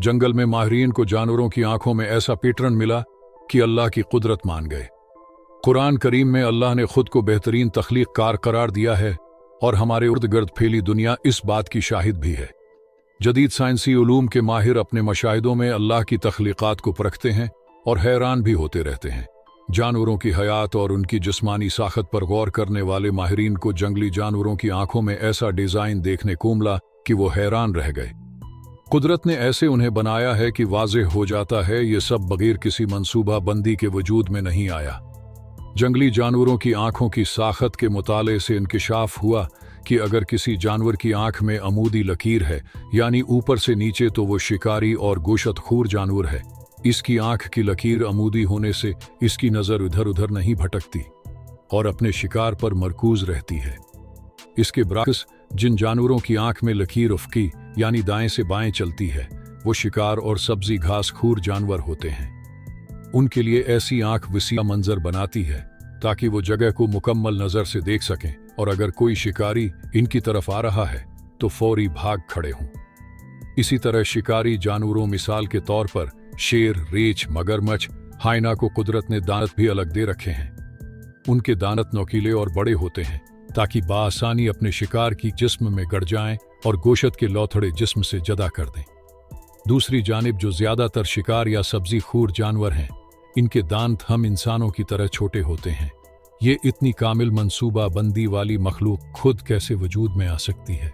जंगल में माहिरीन को जानवरों की आंखों में ऐसा पैटर्न मिला कि अल्लाह की कुदरत मान गए। कुरान करीम में अल्लाह ने खुद को बेहतरीन तख्लीक कार करार दिया है और हमारे इर्द गिर्द फैली दुनिया इस बात की शाहिद भी है। जदीद साइंसी उलूम के माहिर अपने मशाहिदों में अल्लाह की तख्लीकात को परखते हैं और हैरान भी होते रहते हैं। जानवरों की हयात और उनकी जिस्मानी साखत पर गौर करने वाले माहिरीन को जंगली जानवरों की आंखों में ऐसा डिजाइन देखने को मिला कि वो हैरान रह गए। कुदरत ने ऐसे उन्हें बनाया है कि वाज़ेह हो जाता है ये सब बगैर किसी मंसूबा बंदी के वजूद में नहीं आया। जंगली जानवरों की आंखों की साखत के मुताले से इंकिशाफ हुआ कि अगर किसी जानवर की आंख में अमूदी लकीर है यानी ऊपर से नीचे तो वो शिकारी और गोशतखोर जानवर है। इसकी आंख की लकीर अमूदी होने से इसकी नज़र इधर उधर नहीं भटकती और अपने शिकार पर मरकूज रहती है। इसके बरअक्स जिन जानवरों की आंख में लकीर उफ़क़ी यानी दाएं से बाएं चलती है वो शिकार और सब्जी घास खूर जानवर होते हैं। उनके लिए ऐसी आंख वसीआ मंजर बनाती है ताकि वो जगह को मुकम्मल नज़र से देख सकें और अगर कोई शिकारी इनकी तरफ आ रहा है तो फौरी भाग खड़े हों। इसी तरह शिकारी जानवरों मिसाल के तौर पर शेर, रीछ, मगरमच्छ, हाइना को कुदरत ने दांत भी अलग दे रखे हैं। उनके दांत नोकीले और बड़े होते हैं ताकि बासानी अपने शिकार की जिस्म में गड़ जाएं और गोशत के लौथड़े जिस्म से जदा कर दें। दूसरी जानिब जो ज्यादातर शिकार या सब्जी खूर जानवर हैं इनके दांत हम इंसानों की तरह छोटे होते हैं। ये इतनी कामिल मंसूबा बंदी वाली मखलूक खुद कैसे वजूद में आ सकती है।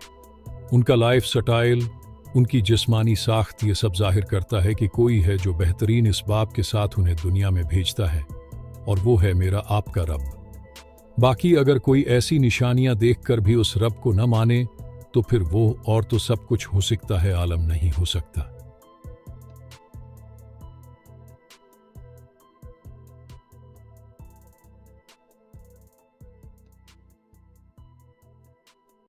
उनका लाइफ स्टाइल, उनकी जिस्मानी साख्त ये सब जाहिर करता है कि कोई है जो बेहतरीन इसबाब के साथ उन्हें दुनिया में भेजता है और वो है मेरा आपका रब। बाकी अगर कोई ऐसी निशानियां देखकर भी उस रब को न माने तो फिर वो और तो सब कुछ हो सकता है आलम नहीं हो सकता।